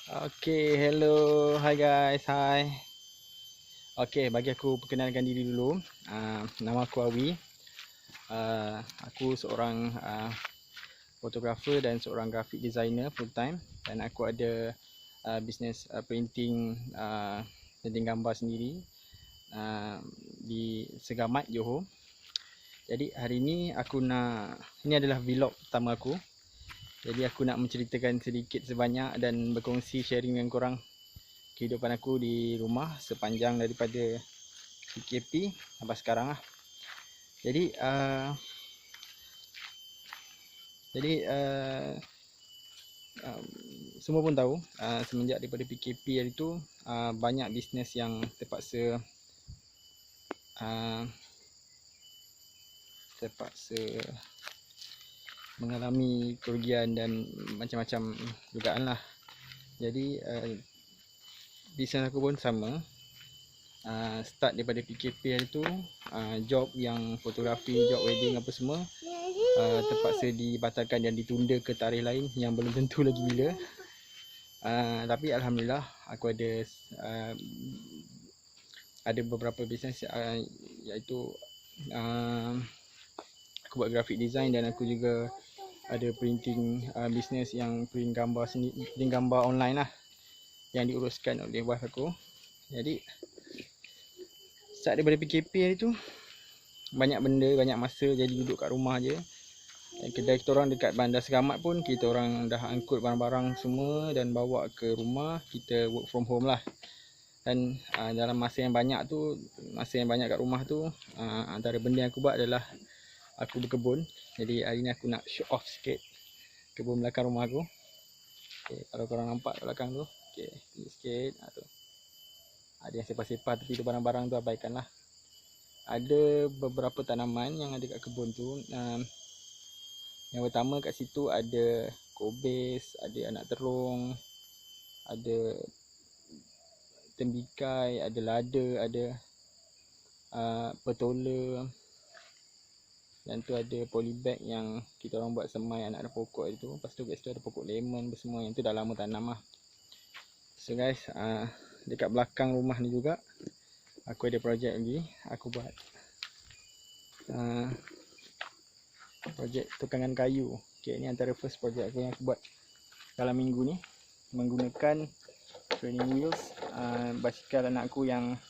Okay, hello, hi guys, hi. Okay, bagi aku perkenalkan diri dulu. Nama aku Awi. Aku seorang fotografer dan seorang graphic designer full time. Dan aku ada bisnes printing gambar sendiri di Segamat, Johor. Jadi hari ini ini adalah vlog pertama aku. Jadi aku nak menceritakan sedikit sebanyak dan berkongsi sharing dengan korang kehidupan aku di rumah sepanjang daripada PKP sampai sekarang lah. Jadi semua pun tahu semenjak daripada PKP hari tu banyak bisnes yang terpaksa mengalami kerugian dan macam-macam dugaan lah. Jadi bisnes aku pun sama. Start daripada PKP hari tu, job yang fotografi, job wedding apa semua terpaksa dibatalkan dan ditunda ke tarikh lain yang belum tentu lagi bila. Tapi alhamdulillah aku ada beberapa bisnes iaitu aku buat graphic design dan aku juga ada printing bisnes yang print gambar online lah yang diuruskan oleh wife aku. Jadi start daripada PKP hari tu banyak benda, banyak masa, jadi duduk kat rumah je. Kedai kita orang dekat Bandar Seramat pun kita orang dah angkut barang-barang semua dan bawa ke rumah. Kita work from home lah. Dan dalam masa yang banyak kat rumah tu, antara benda yang aku buat adalah aku berkebun. Jadi hari ni aku nak show off sikit kebun belakang rumah aku. Okay, kalau korang nampak kat belakang tu, okay, sikit tu. Ada yang sepah-sepah tapi tu barang-barang tu abaikan lah. Ada beberapa tanaman yang ada kat kebun tu. Yang pertama kat situ ada kobis, ada anak terung, ada tembikai, ada lada, ada petola. Dan tu ada polybag yang kita orang buat semai anak pokok itu. Lepas tu kat situ ada pokok lemon semua. Yang tu dah lama tanam lah. So guys, dekat belakang rumah ni juga aku ada projek lagi. Aku buat projek tukangan kayu. Okay, ni antara first projek aku yang aku buat dalam minggu ni, menggunakan training wheels basikal anak aku yang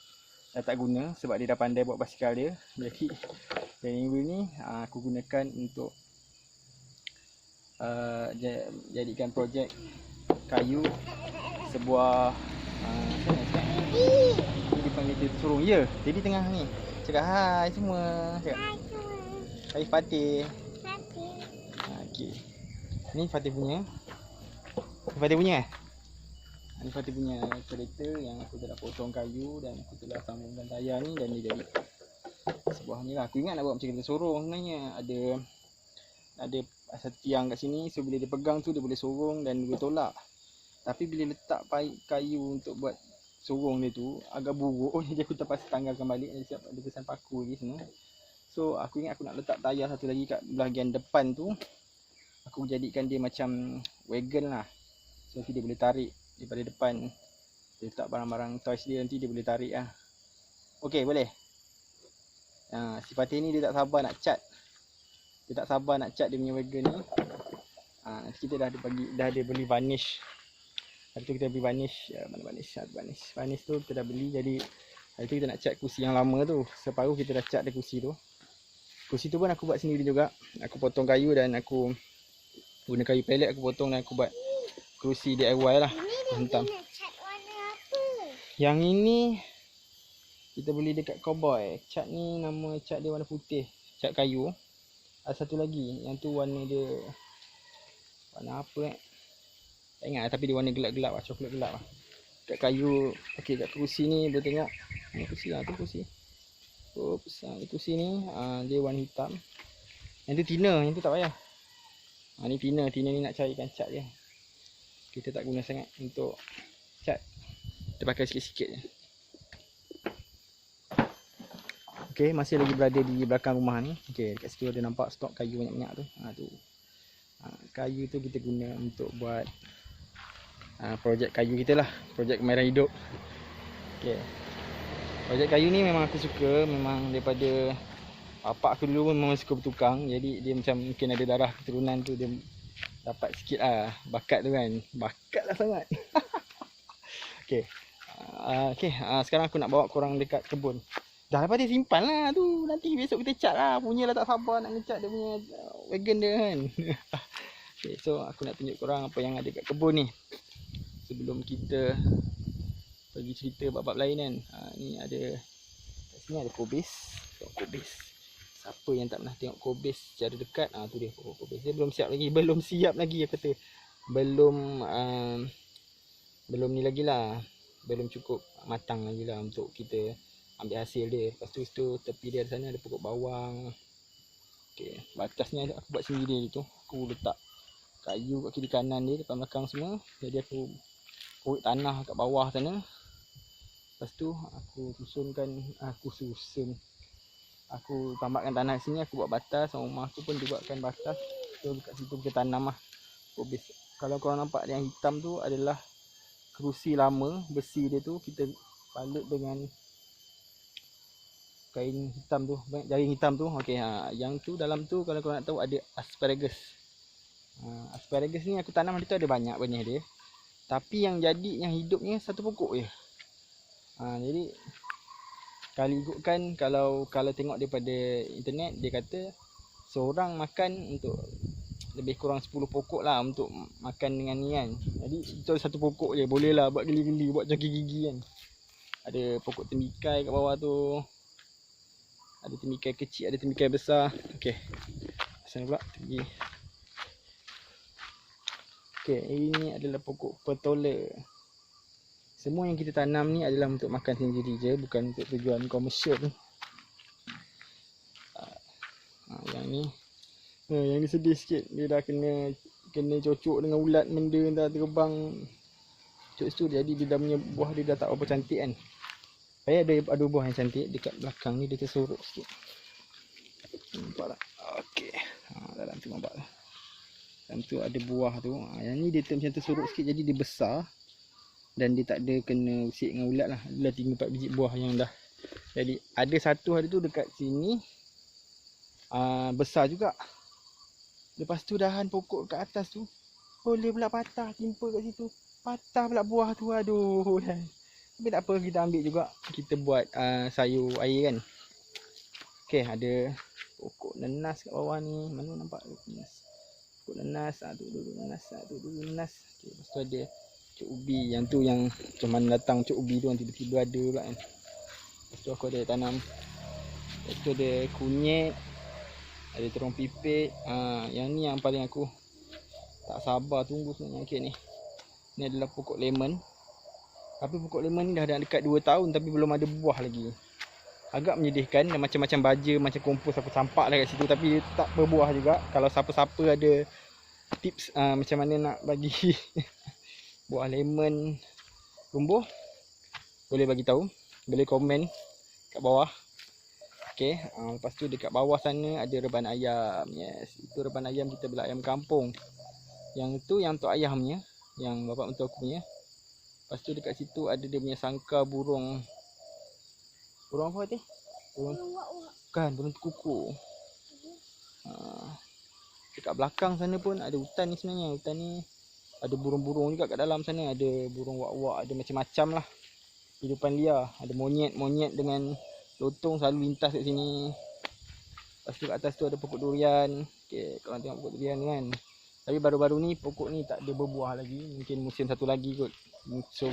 dah tak guna sebab dia dah pandai buat basikal dia. Jadi training wheel ni aku gunakan untuk jadikan projek kayu sebuah ni dipanggil dia surung. Ya, jadi tengah ni cakap hai semua. Cakap hai Fatih. Okey. Ni Fatih punya. Ni Fatih punya kereta yang aku telah potong kayu dan aku telah sambungkan tayar ni dan dia jadi sebuah ni lah. Aku ingat nak buat macam kereta sorong sebenarnya. Ada satu tiang kat sini, so bila dia pegang tu dia boleh sorong dan dia boleh tolak. Tapi bila letak kayu untuk buat sorong dia tu agak buruk. Jadi aku terpaksa tanggalkan balik. Dia siap ada kesan paku lagi semua. So aku ingat aku nak letak tayar satu lagi kat bahagian depan tu. Aku jadikan dia macam wagon lah. So nanti dia boleh tarik daripada depan. Dia letak barang-barang toys dia, nanti dia boleh tarik lah. Okay, boleh. Si Fatih ni dia tak sabar nak cat. Dia tak sabar nak cat dia punya wagon ni. Kita dah ada beli varnish. Hari tu kita beli varnish. Mana varnish? Varnish tu kita dah beli. Jadi hari tu kita nak cat kursi yang lama tu. Separuh kita dah cat dia kursi tu. Kursi tu pun aku buat sendiri juga. Aku potong kayu dan aku guna kayu pellet aku potong dan aku buat kerusi DIY lah. Hentam. Cat warna apa? Yang ini kita beli dekat Cowboy. Cat ni nama cat dia warna putih. Cat kayu. Ada satu lagi. Yang tu warna dia warna apa tak ingat tapi dia warna gelap-gelap lah. Coklat gelap lah. Kat kayu. Okay, kat kerusi ni boleh tengok. Ni kerusi lah tu kerusi. Oops, kerusi ni dia warna hitam. Yang tu tina. Yang tu tak payah. Ni tina ni nak carikan cat je. Kita tak guna sangat untuk cat. Kita pakai sikit-sikit je. Okay, masih lagi berada di belakang rumah ni. Okay, dekat situ ada nampak stok kayu banyak-banyak tu. Tu. Kayu tu kita guna untuk buat projek kayu kita lah, projek kemahiran hidup. Okay. Projek kayu ni memang aku suka, memang daripada bapak aku dulu pun memang suka bertukang. Jadi dia macam mungkin ada darah keturunan tu, dia dapat sikit lah bakat tu kan. Bakat lah sangat. Okay. Sekarang aku nak bawa korang dekat kebun. Dah lepas dia simpan lah tu. Nanti besok kita cat lah. Punya lah tak sabar nak ngecat dia punya wagon dia kan. Okay, so aku nak tunjuk korang apa yang ada kat kebun ni. Sebelum kita pergi cerita bab-bab lain kan. Ni ada, kat sini ada kobis. Tengok kobis. Siapa yang tak pernah tengok kobis secara dekat, tu dia pokok kobis. Dia belum siap lagi. Belum siap lagi aku kata. Belum ni lagi lah. Belum cukup matang lagi lah untuk kita ambil hasil dia. Lepas tu tepi dia sana ada pokok bawang. Okay, batasnya aku buat sendiri tu. Aku letak kayu kat kiri kanan dia, depan belakang semua. Jadi aku korek tanah kat bawah sana. Lepas tu aku tambahkan tanah sini, aku buat batas. Rumah aku pun dibuatkan batas. So dekat situ kita tanam lah kobis. Kalau korang nampak yang hitam tu adalah kerusi lama, besi dia tu kita balut dengan kain hitam tu, jaring hitam tu. Okey, yang tu dalam tu kalau korang nak tahu ada asparagus. Asparagus ni aku tanam dia tu ada banyak benih dia. Tapi yang jadi, yang hidupnya satu pokok je. Jadi kalau ikutkan, kalau tengok daripada internet, dia kata seorang makan untuk lebih kurang 10 pokok lah untuk makan dengan ni kan. Jadi itu satu pokok je, boleh lah buat geli-geli, buat congki gigi kan. Ada pokok tembikai kat bawah tu. Ada tembikai kecil, ada tembikai besar. Okey, sana pula pergi. Okey, ini adalah pokok petola. Semua yang kita tanam ni adalah untuk makan sendiri je, bukan untuk tujuan komersial. Yang ni, yang ni sedih sikit. Dia dah kena cocok dengan ulat benda dah terbang. Cocok tu, jadi dia dah punya buah dia dah tak apa cantik kan. Ada buah yang cantik dekat belakang ni, dia tersorok sikit. Nampak tak? Okey. Dalam tu nampak tak? Dalam tu ada buah tu. Yang ni dia macam tersorok sikit, jadi dia besar. Dan dia tak ada kena usik dengan ulat lah. Adalah 3-4 biji buah yang dah. Jadi ada satu hari tu dekat sini. Besar juga. Lepas tu dahan pokok kat atas tu boleh pula patah, timpa kat situ. Patah pula buah tu. Aduh kan. Tapi tak apa, kita ambil juga. Kita buat sayur air kan. Okey, ada pokok nenas kat bawah ni. Mana nampak nenas? Pokok nenas. Duduk nenas. Nenas. Okey, lepas tu ada cuk ubi. Yang tu yang macam mana datang cuk ubi tu yang tiba-tiba ada pula kan. Lepas tu aku ada tanam. Lepas tu ada kunyit. Ada terong pipit. Yang ni yang paling aku tak sabar tunggu sebenarnya. Okay, ni adalah pokok lemon. Tapi pokok lemon ni dah dekat 2 tahun tapi belum ada buah lagi. Agak menyedihkan. Dan macam-macam baja, macam kompos aku campak lah kat situ. Tapi tak berbuah juga. Kalau siapa-siapa ada tips macam mana nak bagi buah lemon tumbuh, boleh bagi tahu, boleh komen kat bawah. Okey, lepas tu dekat bawah sana ada reban ayam. Yes, itu reban ayam kita bela ayam kampung. Yang tu yang untuk ayamnya, yang bapak mentua aku punya. Lepas tu dekat situ ada dia punya sangkar burung. Burung apa tadi? Burung kuku. Dekat belakang sana pun ada hutan ni sebenarnya. Hutan ni ada burung-burung juga kat dalam sana. Ada burung wak-wak, ada macam-macam lah kehidupan liar. Ada monyet dengan lotong selalu lintas kat sini. Lepas tu kat atas tu ada pokok durian. Okay, korang tengok pokok durian kan. Tapi baru-baru ni pokok ni tak ada berbuah lagi. Mungkin musim satu lagi kot. So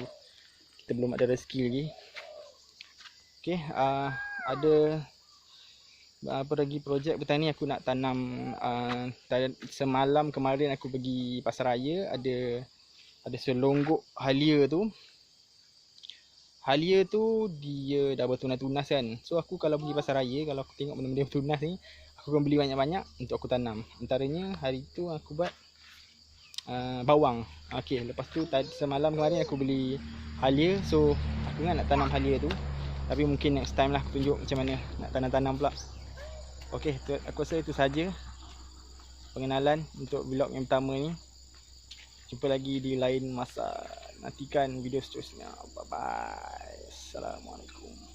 kita belum ada rezeki lagi. Okay, ada apa lagi projek bertani aku nak tanam. Semalam kemarin aku pergi pasaraya, ada selonggok halia tu. Halia tu dia dah bertunas-tunas kan. So aku kalau pergi pasaraya, kalau aku tengok benda-benda bertunas ni, aku akan beli banyak-banyak untuk aku tanam. Antaranya hari tu aku buat bawang. Okey, lepas tu semalam kemarin aku beli halia. So aku nak tanam halia tu. Tapi mungkin next time lah aku tunjuk macam mana nak tanam-tanam pula. Okey, aku rasa itu saja pengenalan untuk vlog yang pertama ni. Jumpa lagi di lain masa. Nantikan video seterusnya. Bye bye. Assalamualaikum.